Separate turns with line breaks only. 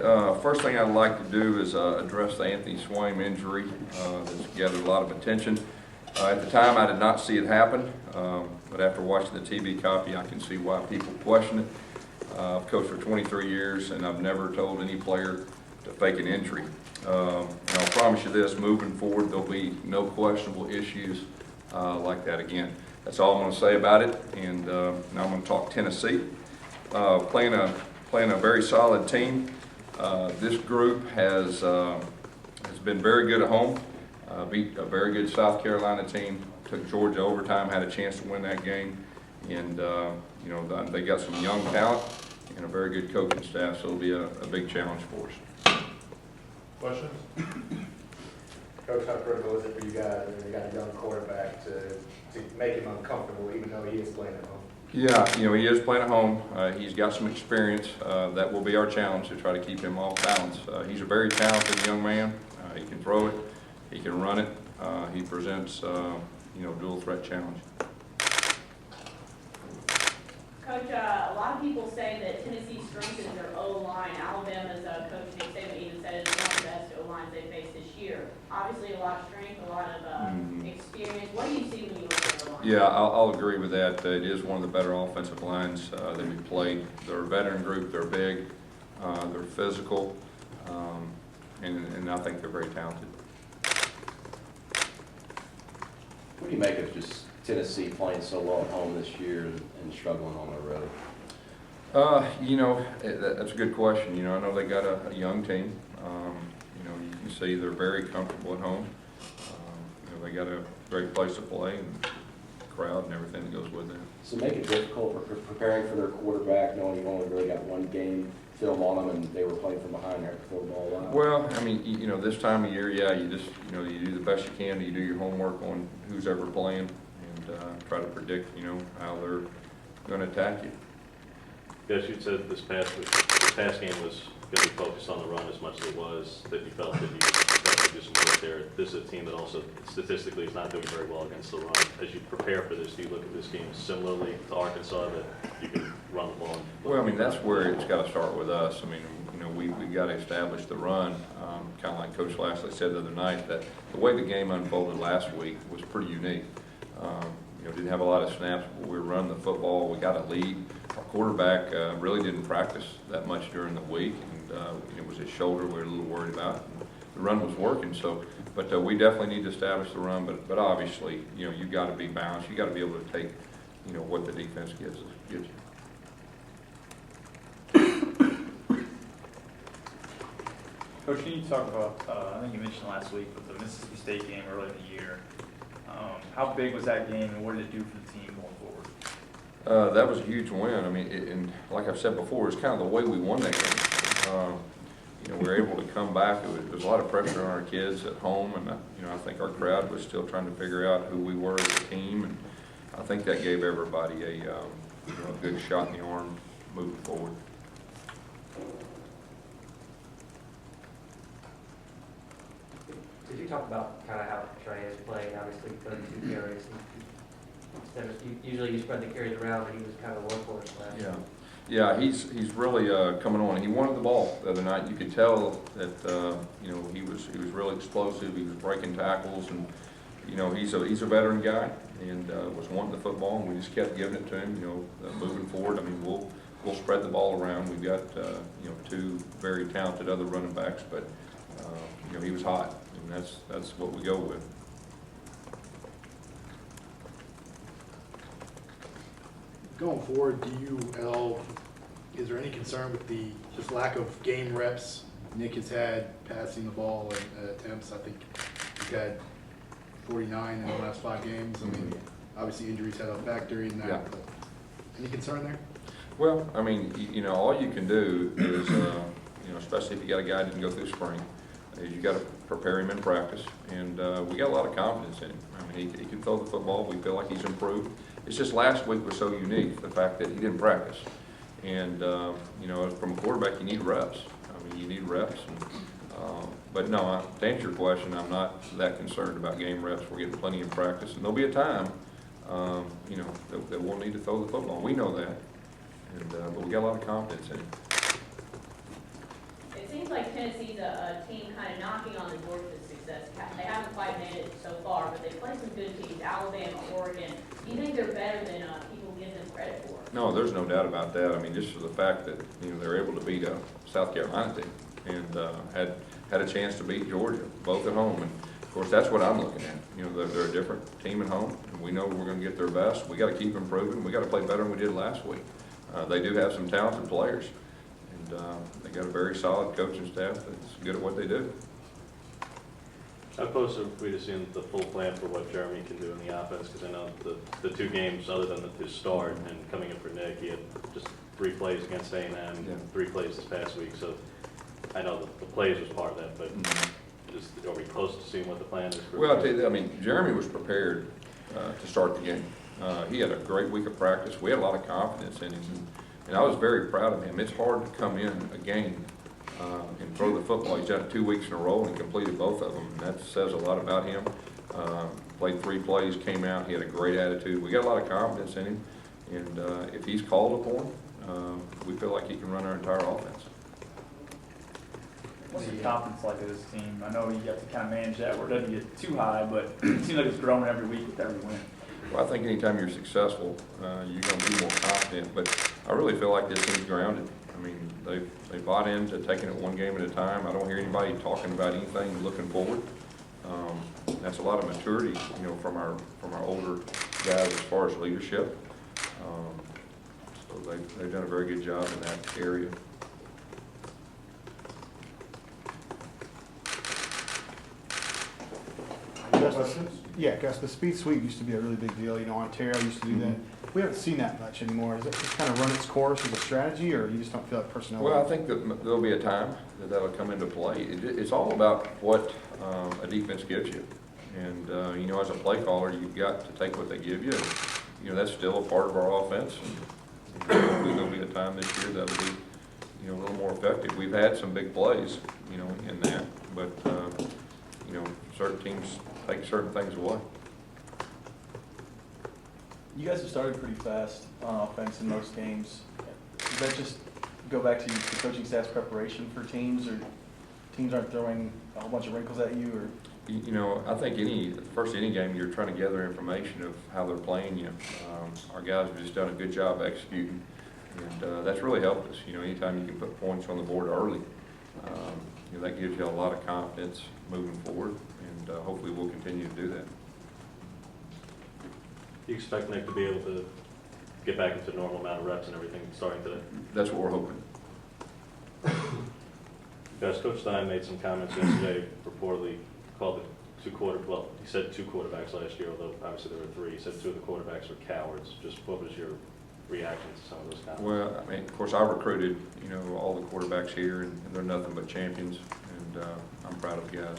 right, first thing I'd like to do is address the Anthony Swain injury that's gathered a lot of attention. At the time, I did not see it happen, but after watching the TV copy, I can see why people question it. I've coached for 23 years, and I've never told any player to fake an injury. And I'll promise you this, moving forward, there'll be no questionable issues like that again. That's all I'm going to say about it, and now I'm going to talk Tennessee. Playing a very solid team. This group has been very good at home. Beat a very good South Carolina team. Took Georgia overtime. Had a chance to win that game, and you know, they got some young talent and a very good coaching staff. So it'll be a big challenge for us.
Questions?
Coach, how critical is it for you guys? You got a young quarterback to make him uncomfortable, even though he is playing at home.
Yeah, you know, he is playing at home. He's got some experience. That will be our challenge, to try to keep him off balance. He's a very talented young man. He can throw it. He can run it. He presents, you know, dual threat challenge.
Coach, a lot of people say that Tennessee's strength is their O-line. Alabama's coach Nick Saban even said it's one of the best O-lines they faced this year. Obviously, a lot of strength, a lot of experience. What do you see when you look at the line?
Yeah, I'll agree with that. It is one of the better offensive lines that we've played. They're a veteran group. They're big. They're physical, and I think they're very talented.
What do you make of just Tennessee playing so well at home this year and struggling on the road?
You know, that's a good question. You know, I know they got a young team. You know, you can see they're very comfortable at home. You know, they got a great place to play and crowd and everything that goes with it.
So make it difficult for preparing for their quarterback, knowing you've only really got one game film on them and they were playing from behind there to throw the ball out?
Well, I mean, you know, this time of year, yeah, you just, you know, you do the best you can. You do your homework on who's ever playing and try to predict, you know, how they're going to attack you.
Yes, you said this past game was going to be focused on the run as much as it was, that you felt that you definitely do some work there. This is a team that also statistically is not doing very well against the run. As you prepare for this, do you look at this game similarly to Arkansas, that you can run the ball?
Well, I mean, that's where it's got to start with us. I mean, you know, we got to establish the run, kind of like Coach Lashley said the other night, that the way the game unfolded last week was pretty unique. You know, didn't have a lot of snaps, but we were running the football. We got a lead. Our quarterback really didn't practice that much during the week, and it was his shoulder we were a little worried about. And the run was working, so, but we definitely need to establish the run. But obviously, you know, you've got to be balanced. You got to be able to take, you know, what the defense gives you.
Coach, can you talk about, I think you mentioned last week, with the Mississippi State game early in the year. How big was that game, and what did it do for the team going forward?
That was a huge win. I mean, and like I've said before, it's kind of the way we won that game. You know, we were able to come back. There was a lot of pressure on our kids at home, and you know, I think our crowd was still trying to figure out who we were as a team, and I think that gave everybody a, you know, a good shot in the arm moving forward.
Could you talk about kind of how Trey is playing? Obviously, 32 carries. Usually you spread the carries around, but he was kind of a workhorse last year.
Yeah, he's really coming on. He wanted the ball the other night. You could tell that you know, he was really explosive. He was breaking tackles, and you know, he's a veteran guy and was wanting the football, and we just kept giving it to him. You know, moving forward, I mean, we'll spread the ball around. We've got you know, two very talented other running backs, but you know, he was hot, and that's what we go with.
Going forward, is there any concern with the just lack of game reps Nick has had passing the ball and attempts? I think he's had 49 in the last 5 games. I mean, obviously injuries had a factor in that.
Yeah.
But any concern there?
Well, I mean, you know, all you can do is, you know, especially if you got a guy that didn't go through spring, is you got to prepare him in practice, and we got a lot of confidence in him. I mean, he can throw the football. We feel like he's improved. It's just last week was so unique, the fact that he didn't practice. And, you know, from a quarterback, you need reps. I mean, you need reps. And, but no, to answer your question, I'm not that concerned about game reps. We're getting plenty of practice, and there'll be a time, you know, that we'll need to throw the football. We know that, and but we got a lot of confidence in him.
It Tennessee's a team kind of knocking on the door to success. They haven't quite made it so far, but they play some good teams, Alabama, Oregon. Do you think they're better than people give them credit for?
No, there's no doubt about that. I mean, just for the fact that, they're able to beat a South Carolina team and had a chance to beat Georgia, both at home. And of course, that's what I'm looking at. They're a different team at home, and we know we're going to get their best. We got to keep improving. We got to play better than we did last week. They do have some talented players, and they got a very solid coaching staff that's good at what they do.
How close are we to seeing the full plan for what Jeremy can do in the offense? Because I know the two games, other than his start and coming in for Nick, he had just 3 plays against A&M,
Yeah.
3 plays this past week. So I know the plays was part of that, but are we close to seeing what the plan is?
Well, I'll tell you, Jeremy was prepared to start the game. He had a great week of practice. We had a lot of confidence in him, and I was very proud of him. It's hard to come in a game and throw the football. He's done it 2 weeks in a row and completed both of them, and that says a lot about him. Played 3 plays, came out, he had a great attitude. We got a lot of confidence in him, and if he's called upon, we feel like he can run our entire offense.
What's your confidence like of this team? I know you have to kind of manage that where it doesn't get too high, but it seems like it's growing every week with every win.
Well, I think anytime you're successful, you're going to be more confident, but I really feel like this team's grounded. I mean, they bought into taking it one game at a time. I don't hear anybody talking about anything looking forward. That's a lot of maturity, from our older guys as far as leadership. So they've done a very good job in that area.
Gus, the speed sweep used to be a really big deal. Ontario used to do that. We haven't seen that much anymore. Does it just kind of run its course as a strategy, or you just don't feel like personnel?
Well, I think that there'll be a time that'll come into play. It's all about what a defense gives you. And, as a play caller, you've got to take what they give you. And, that's still a part of our offense. And hopefully there'll be a time this year that'll be, a little more effective. We've had some big plays, in that. But, certain teams take certain things away.
You guys have started pretty fast on offense in most games. Does that just go back to the coaching staff's preparation for teams, or teams aren't throwing a whole bunch of wrinkles at you? Or
I think any game you're trying to gather information of how they're playing you. Our guys have just done a good job executing, and that's really helped us. Anytime you can put points on the board early, that gives you a lot of confidence moving forward, and hopefully we'll continue to do that.
Do you expect Nick to be able to get back into a normal amount of reps and everything starting today?
That's what we're hoping.
Guys, Coach Stein made some comments yesterday, reportedly called he said 2 quarterbacks last year, although obviously there were 3. He said 2 of the quarterbacks were cowards. Just what was your reaction to some of those comments?
Well, of course, I recruited, all the quarterbacks here, and they're nothing but champions, and I'm proud of the guys.